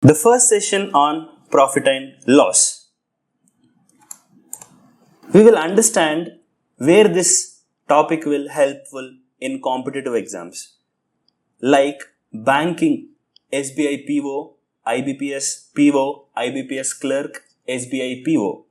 The first session on profit and loss. We will understand where this topic will helpful in competitive exams like banking, SBI PO, IBPS PO, IBPS clerk, SBI PO.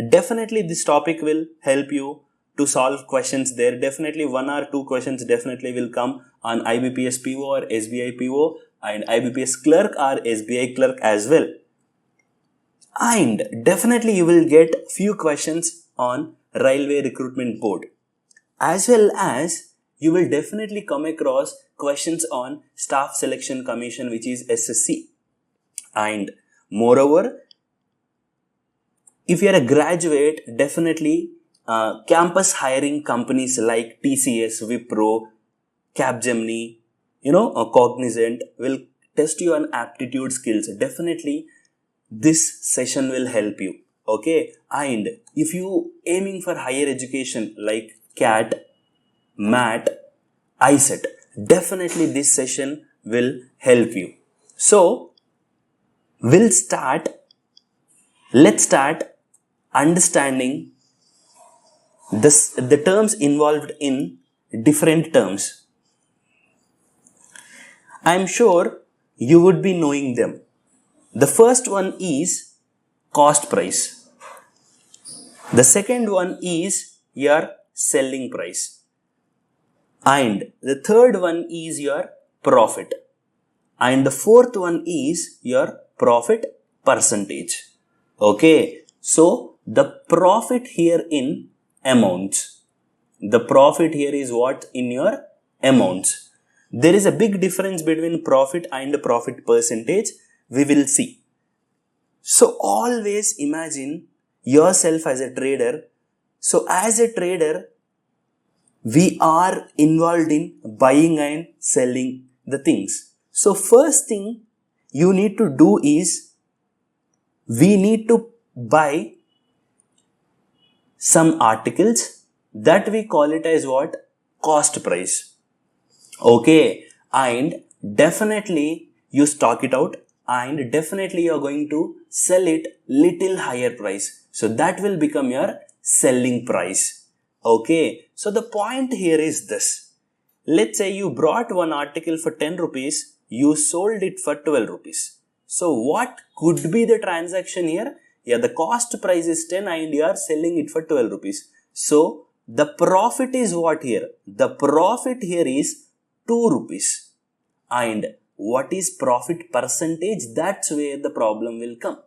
Definitely this topic will help you to solve questions there. Definitely one or two questions definitely will come on IBPS PO or SBI PO and IBPS clerk or SBI clerk as well. And definitely you will get few questions on Railway Recruitment Board, as well as you will definitely come across questions on Staff Selection Commission, which is SSC. And moreover, if you are a graduate, definitely campus hiring companies like TCS, Wipro, Capgemini, Cognizant will test you on aptitude skills. Definitely this session will help you. Okay. And if you aiming for higher education like CAT, MAT, ISET, definitely this session will help you. So let's start understanding the terms involved in different terms. I am sure you would be knowing them. The first one is cost price. The second one is your selling price. And the third one is your profit. And the fourth one is your profit percentage. Okay. So the profit here in amounts. The profit here is what in your amounts. There is a big difference between profit and profit percentage. We will see. So always imagine yourself as a trader. So as a trader, we are involved in buying and selling the things. So first thing you need to do is we need to buy some articles that we call it as what? Cost price. Okay, and definitely you stock it out and definitely you are going to sell it little higher price. So that will become your selling price. Okay, so the point here is this. Let's say you brought one article for 10 rupees, you sold it for 12 rupees. So what could be the transaction here? Yeah, the cost price is 10 and you are selling it for 12 rupees. So the profit is what here? The profit here is 2 rupees. And what is profit percentage? That's where the problem will come.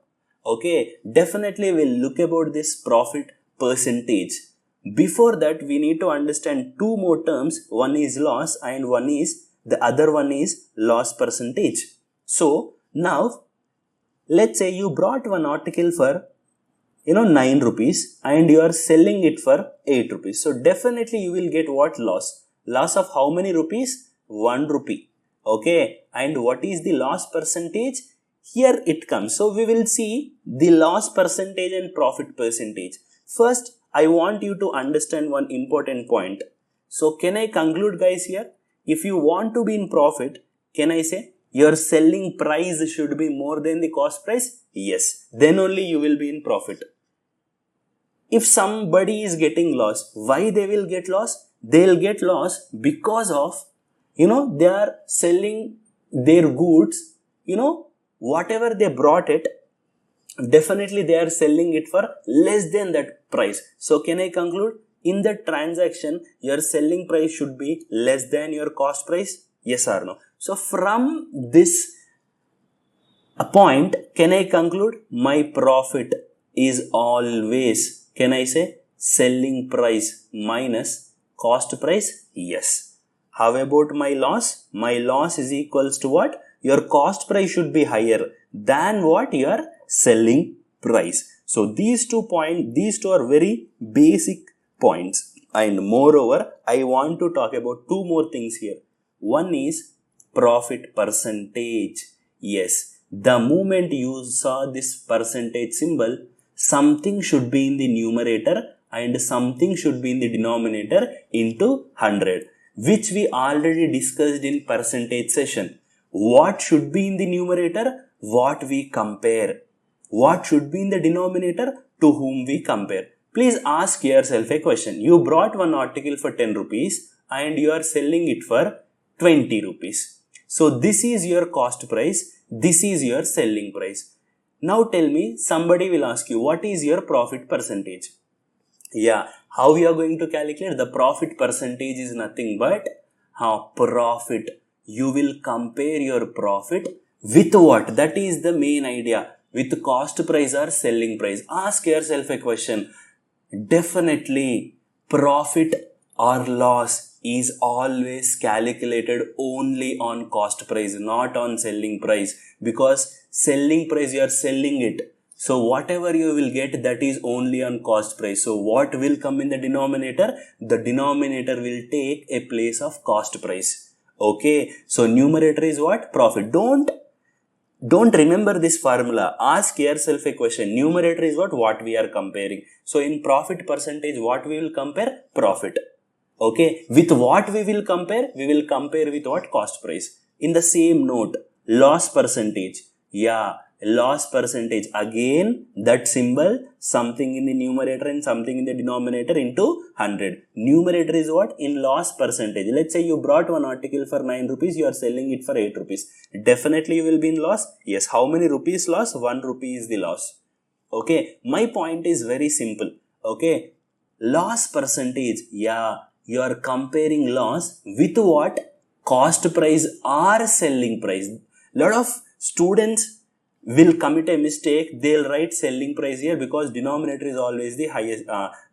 Okay, definitely we'll look about this profit percentage. Before that, we need to understand two more terms. One is loss and the other one is loss percentage. So now, let's say you brought one article for 9 rupees and you are selling it for 8 rupees. So definitely you will get what loss? Loss of how many rupees? 1 rupee. Okay. And what is the loss percentage? Here it comes. So we will see the loss percentage and profit percentage. First, I want you to understand one important point. So can I conclude guys here? If you want to be in profit, can I say your selling price should be more than the cost price? Yes. Then only you will be in profit. If somebody is getting loss, why they will get loss? They will get loss because of, they are selling their goods, whatever they brought it, definitely they are selling it for less than that price. So can I conclude? In the transaction, your selling price should be less than your cost price? Yes or no? So from this point, can I conclude? My profit is always, can I say, selling price minus cost price? Yes. How about my loss? My loss is equals to what? Your cost price should be higher than what? Your selling price. So these two are very basic points. And moreover, I want to talk about two more things here. One is profit percentage. Yes. The moment you saw this percentage symbol, something should be in the numerator and something should be in the denominator into 100. Which we already discussed in percentage session. What should be in the numerator? what we compare. What should be in the denominator? To whom we compare. Please ask yourself a question. You brought one article for 10 rupees and you are selling it for 20 rupees. So this is your cost price. This is your selling price. Now tell me, somebody will ask you, what is your profit percentage? Yeah, how we are going to calculate? The profit percentage is nothing but profit. You will compare your profit with what? That is the main idea. With cost price or selling price. Ask yourself a question. Definitely, profit or loss is always calculated only on cost price, not on selling price. Because selling price, you are selling it. So whatever you will get, that is only on cost price. So what will come in the denominator? The denominator will take a place of cost price. Okay. So numerator is what? Profit. Don't remember this formula. Ask yourself a question. Numerator is what? What we are comparing. So in profit percentage, what we will compare? Profit. Okay. With what we will compare? We will compare with what? Cost price. In the same note, loss percentage. Yeah. Loss percentage. Again, that symbol, something in the numerator and something in the denominator into 100. Numerator is what? In loss percentage. Let's say you brought one article for 9 rupees, you are selling it for 8 rupees. Definitely you will be in loss. Yes. How many rupees loss? 1 rupee is the loss. Okay. My point is very simple. Okay. Loss percentage. Yeah. You are comparing loss with what? Cost price or selling price. Lot of students will commit a mistake. They'll write selling price here because denominator is always the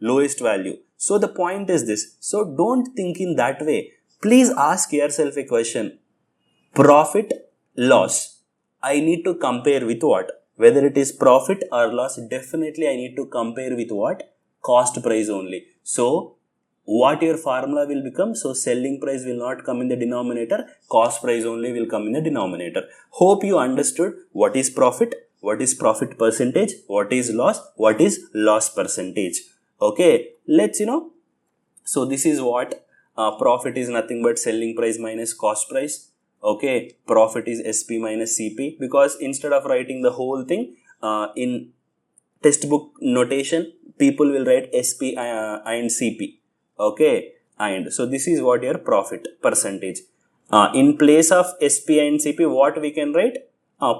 lowest value. So the point is this. So don't think in that way. Please ask yourself a question. Profit, loss. I need to compare with what? Whether it is profit or loss, definitely I need to compare with what? Cost price only. So what your formula will become? So selling price will not come in the denominator, cost price only will come in the denominator. Hope you understood what is profit, what is profit percentage, what is loss, what is loss percentage. Okay, let's so this is what profit is nothing but selling price minus cost price. Okay, profit is SP minus CP, because instead of writing the whole thing in textbook notation, people will write SP and CP. Okay, and so this is what your profit percentage. In place of SP and CP, what we can write?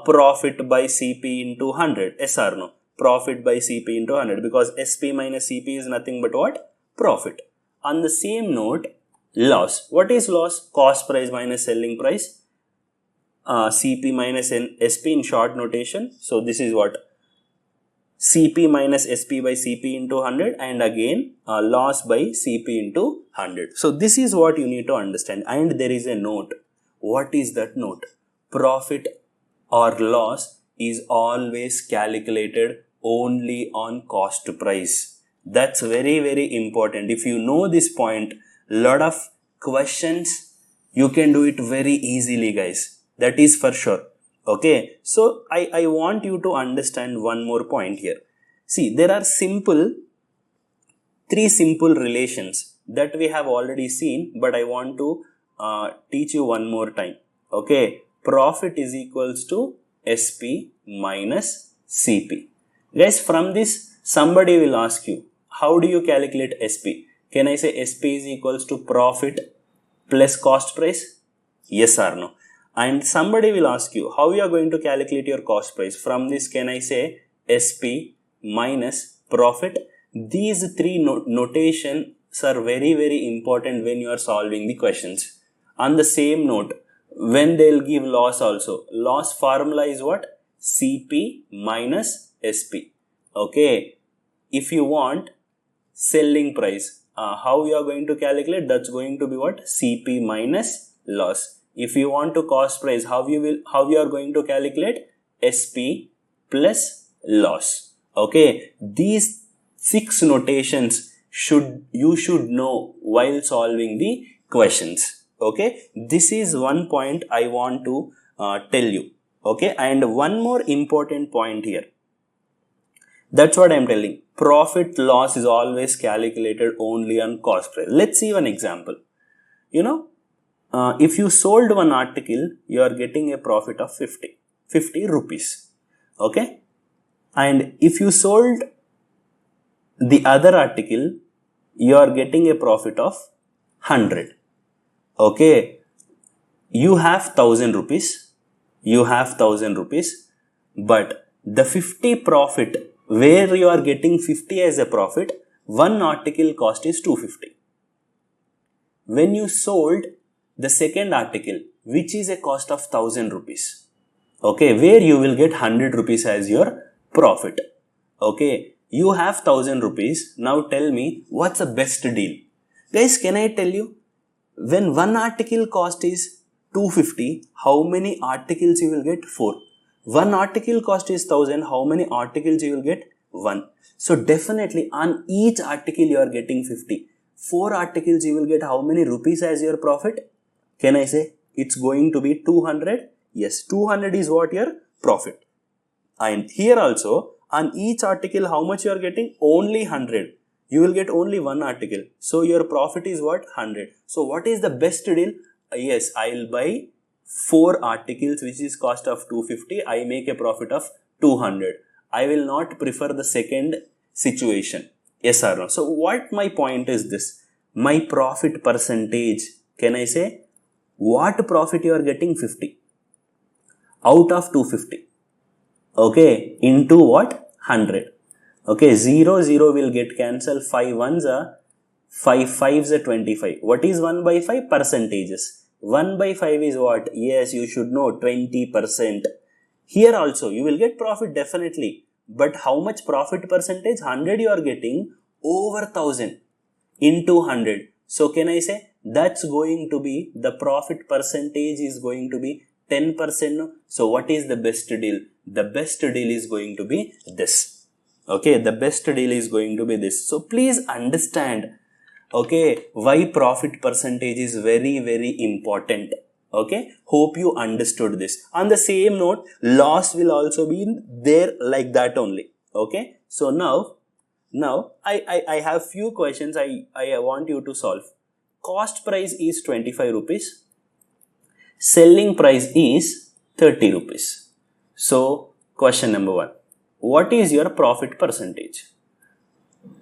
Profit by CP into 100. Yes or no? Profit by CP into 100, because SP minus CP is nothing but what? Profit. On the same note, loss. What is loss? Cost price minus selling price. CP minus SP in short notation. So this is what? CP minus SP by CP into 100, and again loss by CP into 100. So this is what you need to understand. And there is a note. What is that note? Profit or loss is always calculated only on cost price. That's very, very important. If you know this point, lot of questions you can do it very easily, guys. That is for sure. Okay, so I want you to understand one more point here. See, there are three simple relations that we have already seen, but I want to teach you one more time. Okay, profit is equals to SP minus CP. Guys, from this, somebody will ask you, how do you calculate SP? Can I say SP is equals to profit plus cost price? Yes or no? And somebody will ask you, how you are going to calculate your cost price? From this, can I say SP minus profit? These three notations are very, very important when you are solving the questions. On the same note, when they will give loss also, loss formula is what? CP minus SP. Okay. If you want selling price, how you are going to calculate? That's going to be what? CP minus loss. If you want to cost price, how you are going to calculate? SP plus loss. Okay, these 6 notations you should know while solving the questions. Okay, this is one point I want to tell you. Okay, and one more important point here. That's what I'm telling. Profit loss is always calculated only on cost price. Let's see one example. If you sold one article, you are getting a profit of 50. 50 rupees. Okay. And if you sold the other article, you are getting a profit of 100. Okay. You have 1000 rupees. You have 1000 rupees. But the 50 profit, where you are getting 50 as a profit, one article cost is 250. When you sold the second article, which is a cost of 1000 rupees, okay, where you will get 100 rupees as your profit. Okay, you have 1000 rupees. Now tell me, what's the best deal? Guys, can I tell you, when one article cost is 250, how many articles you will get? 4. One article cost is 1000, how many articles you will get? 1. So definitely on each article you are getting 50. 4 articles you will get how many rupees as your profit? Can I say it's going to be 200? Yes, 200 is what your profit. And here also, on each article how much you are getting? Only 100. You will get only one article. So your profit is what? 100. So what is the best deal? Yes, I will buy 4 articles which is cost of 250. I make a profit of 200. I will not prefer the second situation. Yes or no? So what my point is this? My profit percentage, can I say? What profit you are getting? 50 out of 250. Okay, into what? 100. Okay, 0, 0 will get cancelled. 5 ones are 5 5s are 25. What is 1 by 5? Percentages. 1 by 5 is what? Yes, you should know, 20%. Here also you will get profit definitely. But how much profit percentage? 100 you are getting over 1000 into 100. So can I say that's going to be the profit percentage is going to be 10%. So what is the best deal? The best deal is going to be this. Okay, the best deal is going to be this. So please understand, okay, why profit percentage is very, very important. Okay, hope you understood this. On the same note, loss will also be there like that only. Okay, so now I have few questions I want you to solve. Cost price is 25 rupees. Selling price is 30 rupees. So question number 1. What is your profit percentage?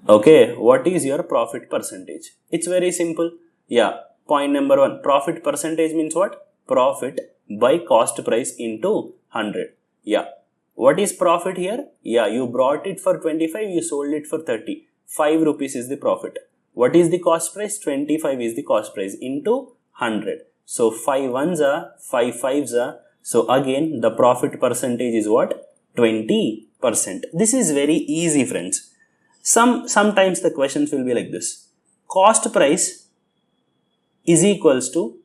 Okay, what is your profit percentage? It's very simple. Yeah, point number 1. Profit percentage means what? Profit by cost price into 100. Yeah. What is profit here? Yeah, you brought it for 25, you sold it for 30. 5 rupees is the profit. What is the cost price? 25 is the cost price into 100. So 5 ones are, 5 fives are. So again, the profit percentage is what? 20%. This is very easy, friends. Sometimes the questions will be like this. Cost price is equals to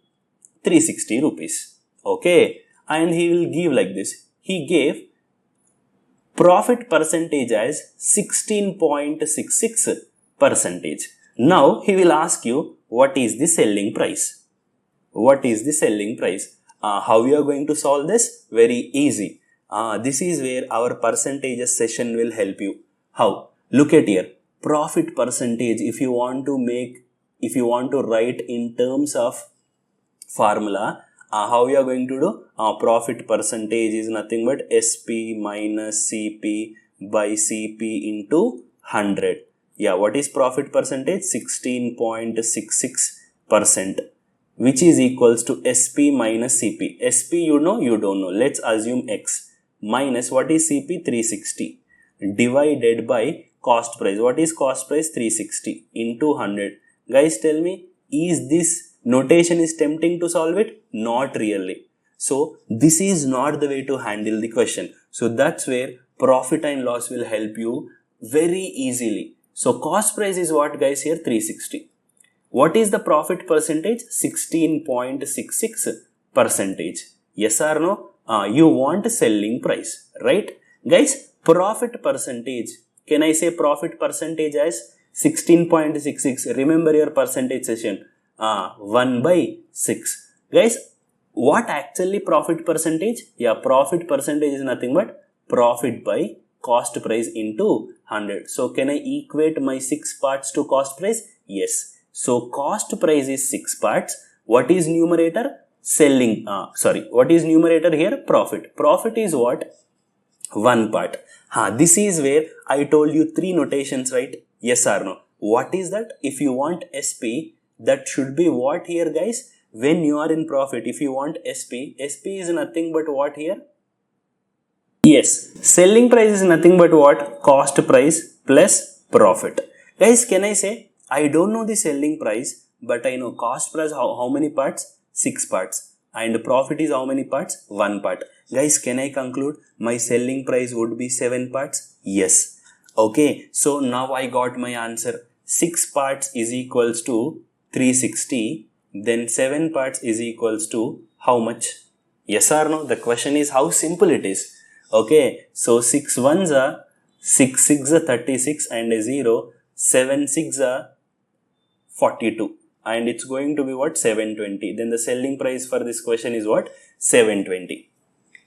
360 rupees. Okay. And he will give like this. He gave profit percentage as 16.66%. Now he will ask you, what is the selling price? What is the selling price? How we are going to solve this? Very easy. This is where our percentages session will help you. How? Look at here. Profit percentage, if you want to write in terms of formula, how we are going to do? Profit percentage is nothing but SP minus CP by CP into 100. Yeah, what is profit percentage? 16.66%, which is equals to SP minus CP. SP you know, you don't know. Let's assume X minus what is CP? 360 divided by cost price. What is cost price? 360 into 100. Guys, tell me, is this notation is tempting to solve it? Not really. So this is not the way to handle the question. So that's where profit and loss will help you very easily. So cost price is what, guys? Here 360. What is the profit percentage? 16.66%. Yes or no? You want selling price, right? Guys, profit percentage. Can I say profit percentage as 16.66? Remember your percentage session. 1 by 6. Guys, what actually profit percentage? Yeah, profit percentage is nothing but profit by cost price into 100. So can I equate my 6 parts to cost price? Yes. So cost price is 6 parts. What is numerator? what is numerator here? Profit. Profit is what? One part. This is where I told you three notations, right? Yes or no? What is that? If you want SP, that should be what here, guys? When you are in profit, if you want SP is nothing but what here? Yes, selling price is nothing but what? Cost price plus profit. Guys, can I say, I don't know the selling price, but I know cost price, how many parts? 6 parts. And profit is how many parts? 1 part. Guys, can I conclude? My selling price would be 7 parts? Yes. Okay, so now I got my answer. 6 parts is equals to 360. Then 7 parts is equals to how much? Yes or no? The question is how simple it is. Okay, so 6 ones are 6 6 are 36 and a 0, 7 6 are 42, and it's going to be what? 720. Then the selling price for this question is what? 720.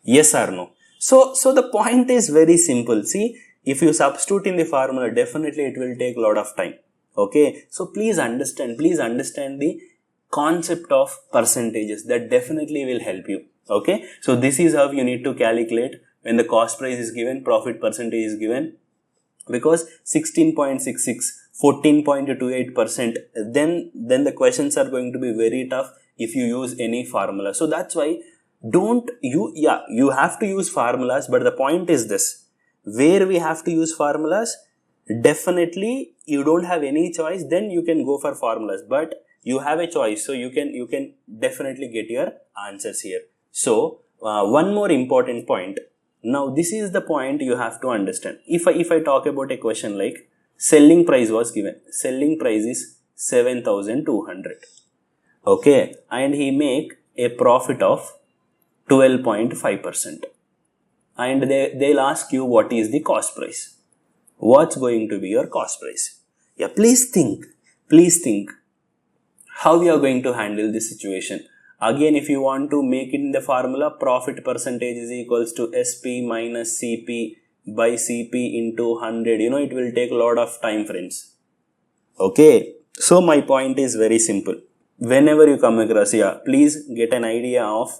Yes or no? So the point is very simple. See, if you substitute in the formula, definitely it will take a lot of time. Okay, so please understand the concept of percentages. That definitely will help you. Okay, so this is how you need to calculate when the cost price is given, profit percentage is given. Because 16.66, 14.28%, then the questions are going to be very tough if you use any formula. So that's why you have to use formulas, but the point is this: where we have to use formulas, definitely you don't have any choice, then you can go for formulas, but you have a choice, so you can definitely get your answers here. So one more important point. Now this is the point you have to understand. If I talk about a question like selling price was given, selling price is 7,200. Okay, and he make a profit of 12.5%. And they'll ask you what is the cost price. What's going to be your cost price? Yeah, please think how you are going to handle this situation. Again, if you want to make it in the formula, profit percentage is equals to SP minus CP by CP into 100. It will take a lot of time, friends. Okay, so my point is very simple. Whenever you come across, please get an idea of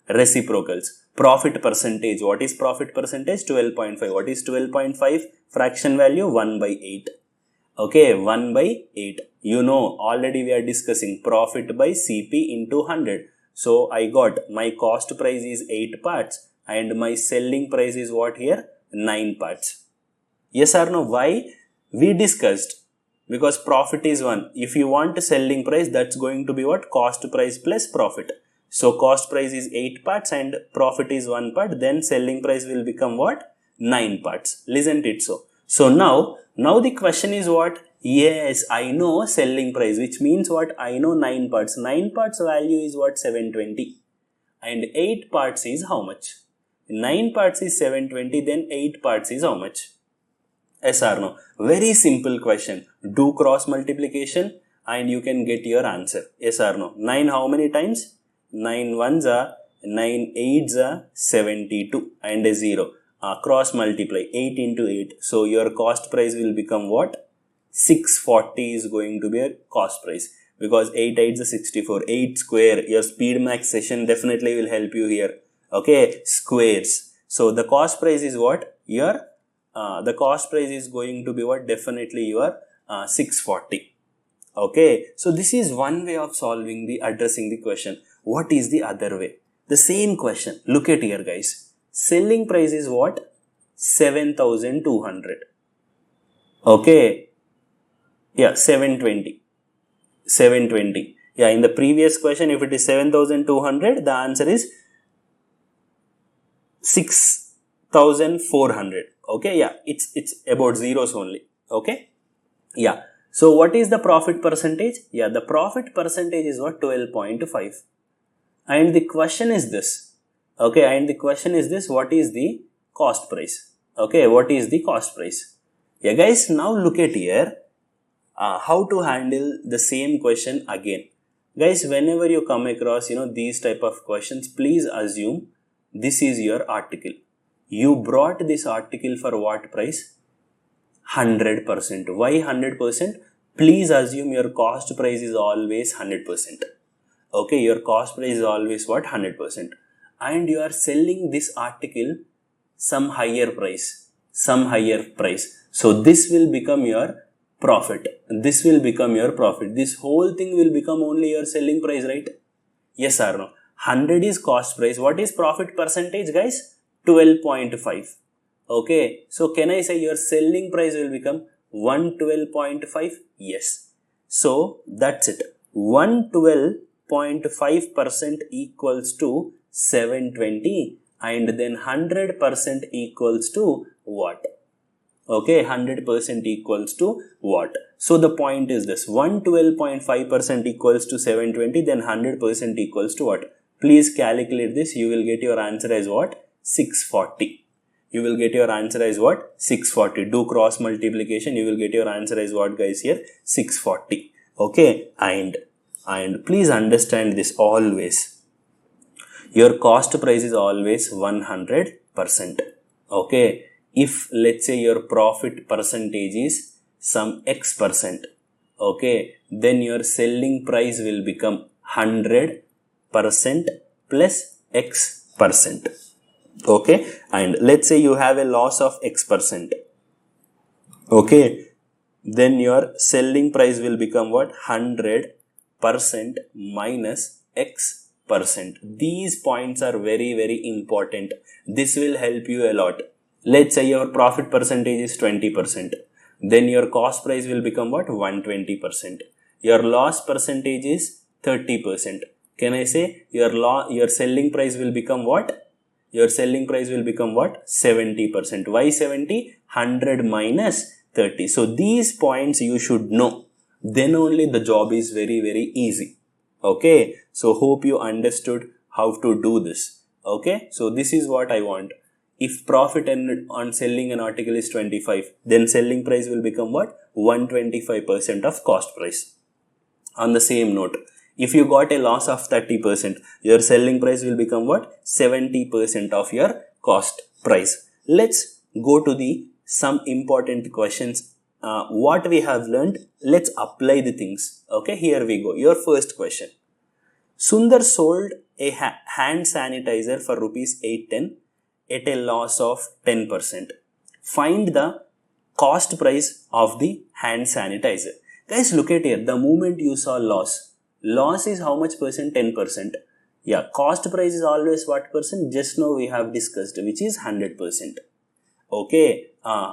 reciprocals. Profit percentage. What is profit percentage? 12.5. What is 12.5? Fraction value 1 by 8. Okay, 1 by 8. Already we are discussing profit by CP into 100. So I got my cost price is 8 parts and my selling price is what here? 9 parts. Yes or no? Why? We discussed. Because profit is 1. If you want selling price, that's going to be what? Cost price plus profit. So cost price is 8 parts and profit is 1 part. Then selling price will become what? 9 parts. Isn't it so? So now the question is what? Yes, I know selling price, which means what? I know 9 parts. 9 parts value is what? 720. And 8 parts is how much? 9 parts is 720, then 8 parts is how much? Yes or no? Very simple question. Do cross multiplication and you can get your answer. Yes or no? 9 how many times? 9 ones are, 9 eights are 72 and a 0. Cross multiply 8 into 8. So your cost price will become what? 640 is going to be a cost price. Because 8 8 is 64. 8 square. Your speed max session definitely will help you here. Okay. Squares. So the cost price is what? The cost price is going to be what? Definitely your 640. Okay. So this is one way of addressing the question. What is the other way? The same question. Look at here, guys. Selling price is what? 7,200. Okay. Yeah, 720. 720. Yeah, in the previous question, if it is 7,200, the answer is 6,400. Okay, yeah, it's about zeros only. Okay. Yeah. So what is the profit percentage? Yeah, the profit percentage is what? 12.5. And the question is this. Okay, and the question is this: what is the cost price? Okay, what is the cost price? Yeah, guys, now look at here. How to handle the same question again. Guys, whenever you come across, these type of questions, please assume this is your article. You brought this article for what price? 100%. Why 100%? Please assume your cost price is always 100%. Okay, your cost price is always what? 100%. And you are selling this article some higher price. So this will become your profit. This whole thing will become only your selling price, right? Yes or no? 100 is cost price. What is profit percentage, guys? 12.5. Okay, so can I say your selling price will become 112.5? Yes. So that's it. 112.5% equals to 720, and then 100% equals to what? Okay, 100% equals to what? So the point is this: 112.5% equals to 720, then 100% equals to what? Please calculate this. You will get your answer as what? 640. You will get your answer as what? 640. Do cross multiplication. You will get your answer as what, guys, here? 640. Okay, and please understand this always. Your cost price is always 100%. Okay. If let's say your profit percentage is some X%, okay, then your selling price will become 100% plus X%. Okay, and let's say you have a loss of X%. Okay, then your selling price will become what? 100% minus X%. These points are very, very important. This will help you a lot. Let's say your profit percentage is 20%. Then your cost price will become what? 120%. Your loss percentage is 30%. Can I say your selling price will become what? Your selling price will become what? 70%. Why 70? 100 minus 30. So these points you should know. Then only the job is very, very easy. Okay. So hope you understood how to do this. Okay. So this is what I want. If profit on selling an article is 25, then selling price will become what? 125% of cost price. On the same note, if you got a loss of 30%, your selling price will become what? 70% of your cost price. Let's go to some important questions. What we have learned, let's apply the things. Okay, here we go. Your first question. Sundar sold a hand sanitizer for rupees 810 at a loss of 10%. Find the cost price of the hand sanitizer. Guys, look at here. The moment you saw loss is how much percent? 10%. Yeah, cost price is always what percent? Just now we have discussed, which is 100%. Okay,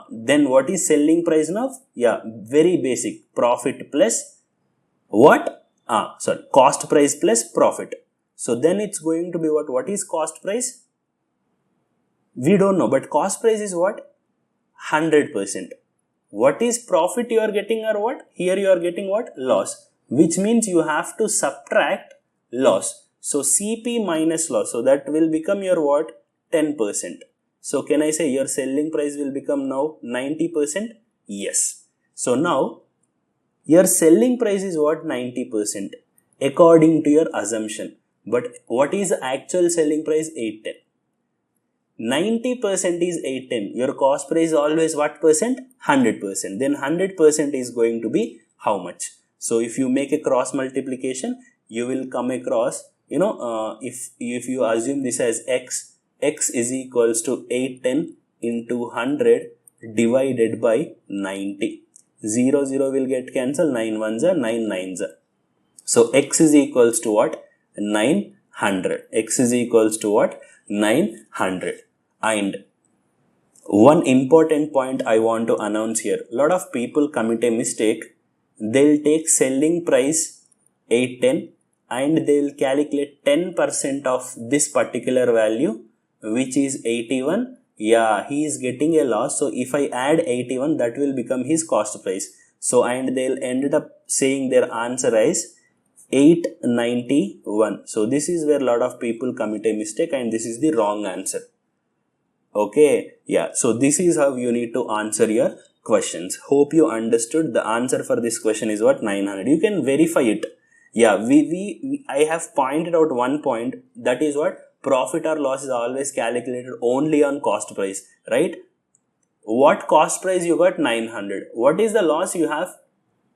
then what is selling price now? Yeah, very basic. Profit plus what? Cost price plus profit. So then it's going to be what? What is cost price? We don't know, but cost price is what? 100%. What is profit you are getting or what? Here you are getting what? Loss. Which means you have to subtract loss. So CP minus loss. So that will become your what? 10%. So can I say your selling price will become now 90%? Yes. So now your selling price is what? 90% according to your assumption. But what is the actual selling price? 810. 90% is 810. Your cost price is always what percent? 100%. Then 100% is going to be how much? So if you make a cross multiplication, you will come across, if you assume this as x is equals to 810 into 100 divided by 90. 0 will get cancelled. 9 ones are 9 nines are. So x is equals to what? 900. X is equals to what? 900. And one important point I want to announce here. A lot of people commit a mistake. They'll take selling price 810 and they'll calculate 10% of this particular value, which is 81. Yeah, he is getting a loss. So if I add 81, that will become his cost price. So, and they'll end up saying their answer as 891. So this is where a lot of people commit a mistake, and this is the wrong answer. Okay, yeah. So this is how you need to answer your questions. Hope you understood. The answer for this question is what? 900. You can verify it. Yeah, I have pointed out one point, that is what? Profit or loss is always calculated only on cost price, right? What cost price you got? 900. What is the loss you have?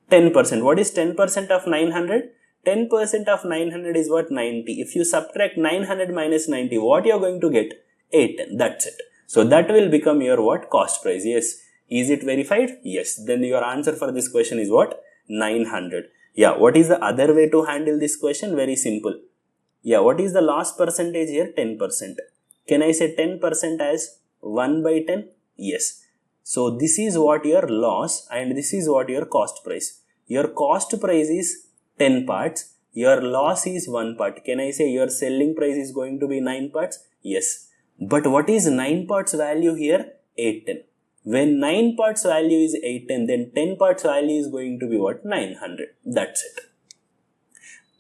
10%. What is 10% of 900? 10% of 900 is what? 90. If you subtract 900 minus 90, what you are going to get? 810. That's it. So that will become your what? Cost price. Yes. Is it verified? Yes. Then your answer for this question is what? 900. Yeah. What is the other way to handle this question? Very simple. Yeah. What is the loss percentage here? 10%. Can I say 10% as 1 by 10? Yes. So this is what your loss and this is what your cost price. Your cost price is 10 parts. Your loss is 1 part. Can I say your selling price is going to be 9 parts? Yes. But what is 9 parts value here? 810. When 9 parts value is 810, then 10 parts value is going to be what? 900. That's it.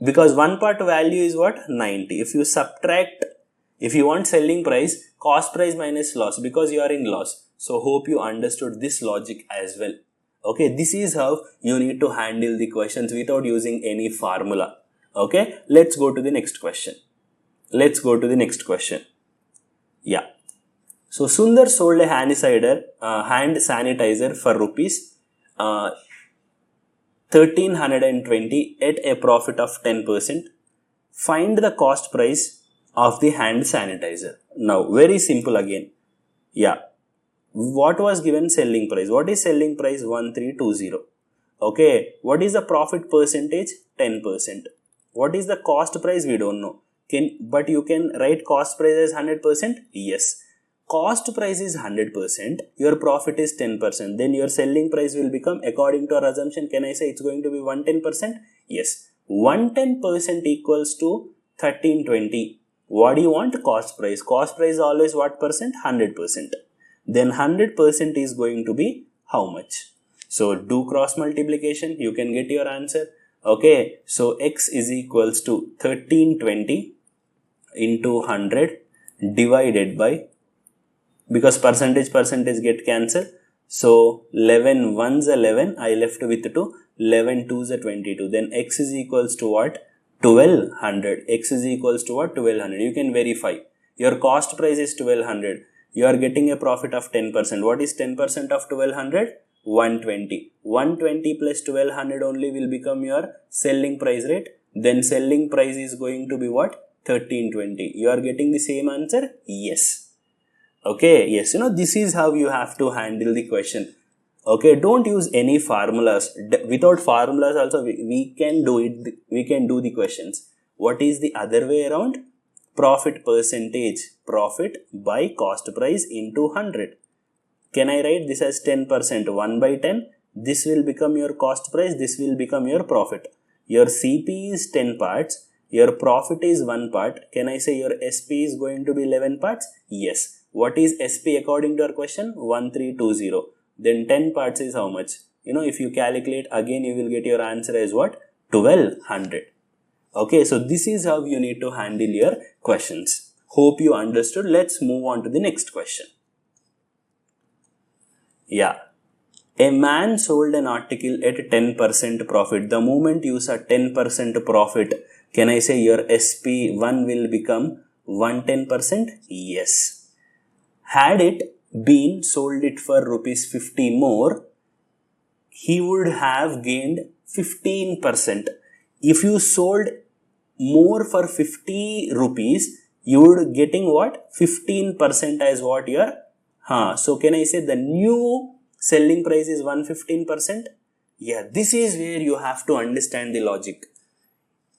Because 1 part value is what? 90. If you subtract, if you want selling price, cost price minus loss, because you are in loss. So hope you understood this logic as well. Okay, this is how you need to handle the questions without using any formula. Okay, let's go to the next question. Yeah. So Sundar sold a hand sanitizer for rupees 1320 at a profit of 10%. Find the cost price of the hand sanitizer. Now, very simple again. Yeah. What was given selling price? What is selling price? 1320. Okay. What is the profit percentage? 10%. What is the cost price? We don't know. But you can write cost price as 100%? Yes. Cost price is 100%. Your profit is 10%. Then your selling price will become, according to our assumption, can I say it's going to be 110%? Yes. 110% equals to 1320. What do you want? Cost price. Cost price is always what percent? 100%. Then 100% is going to be how much? So do cross multiplication. You can get your answer. Okay. So x is equals to 1320 into 100 divided by, because percentage get cancelled. So 11 ones 11. I left with 2. 11 twos are 22. Then x is equals to what? 1200. X is equals to what? 1200. You can verify. Your cost price is 1200. You are getting a profit of 10%. What is 10% of 1200? 120. 120 plus 1200 only will become your selling price rate. Then selling price is going to be what? 1320. You are getting the same answer? Yes. Okay. Yes. This is how you have to handle the question. Okay. Don't use any formulas. Without formulas also we can do it. We can do the questions. What is the other way around? Profit percentage. Profit by cost price into 100. Can I write this as 10%? 1 by 10. This will become your cost price. This will become your profit. Your CP is 10 parts. Your profit is 1 part. Can I say your SP is going to be 11 parts? Yes. What is SP according to our question? 1320. Then 10 parts is how much? If you calculate again, you will get your answer as what? 1200. Okay, so this is how you need to handle your questions. Hope you understood. Let's move on to the next question. Yeah. A man sold an article at 10% profit. The moment you saw 10% profit, can I say your SP1 will become 110%? Yes. Had it been sold it for rupees 50 more, he would have gained 15%. If you sold more for 50 rupees, you would getting what? 15% as what your, so can I say the new selling price is 115%? Yeah, this is where you have to understand the logic.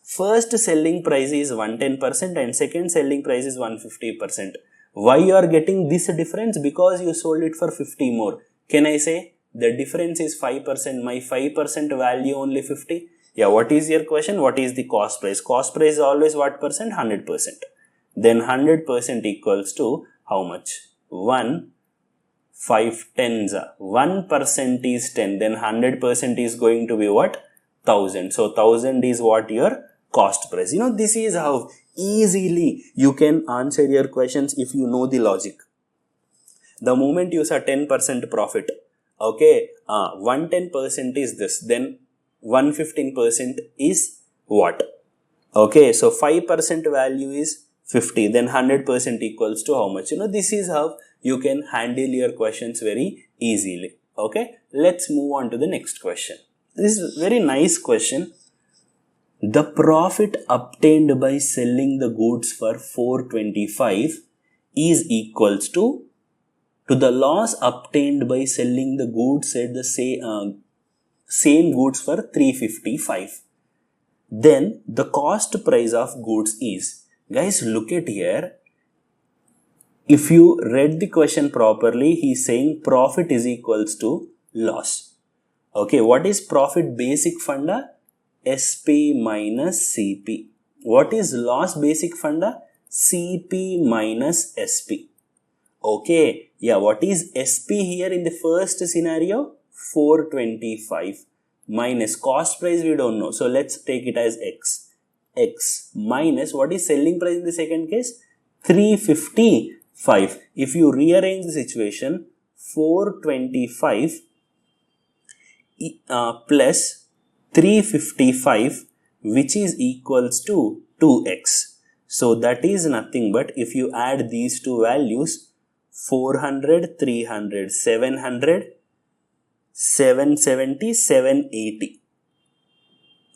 First selling price is 110% and second selling price is 150%. Why you are getting this difference? Because you sold it for 50 more. Can I say the difference is 5%? My 5% value only 50. Yeah, what is your question? What is the cost price? Cost price is always what percent? 100%. Then 100% equals to how much? 1, 5 tens. 1% is 10. Then 100% is going to be what? 1000. So 1000 is what your cost price. This is how easily you can answer your questions if you know the logic. The moment you say 10% profit, okay, 110% is this, then 115% is what? Okay, so 5% value is 50, then 100% equals to how much? This is how you can handle your questions very easily. Okay, let's move on to the next question. This is a very nice question. the profit obtained by selling the goods for 425 is equals to the loss obtained by selling the goods at the same goods for 355. Then the cost price of goods is, guys, look at here. If you read the question properly, he's saying profit is equals to loss. Okay, what is profit basic funda? SP minus CP. What is loss basic funda? CP minus SP. Okay, yeah, what is SP here in the first scenario? 425 minus cost price we don't know. So let's take it as X. X minus what is selling price in the second case? 355. If you rearrange the situation, 425 plus 355, which is equals to 2x. So that is nothing but if you add these two values, 400, 300, 700, 770, 780.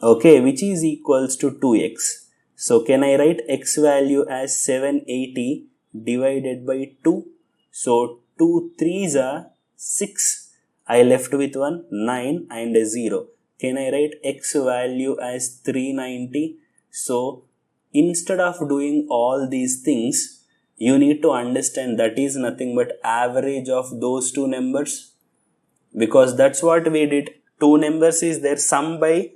Okay, which is equals to 2x. So can I write x value as 780 divided by 2? So 2 3s are 6. I left with 1, 9 and a 0. Can I write x value as 390? So instead of doing all these things, you need to understand that is nothing but average of those two numbers. Because that's what we did. Two numbers is there, sum by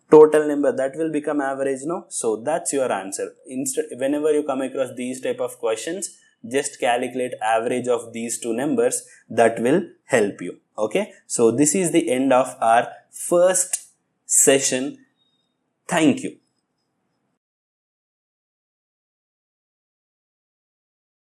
total number, that will become average, no? So that's your answer. Instead, whenever you come across these type of questions, just calculate average of these two numbers. That will help you. Okay, so this is the end of our first session. Thank you.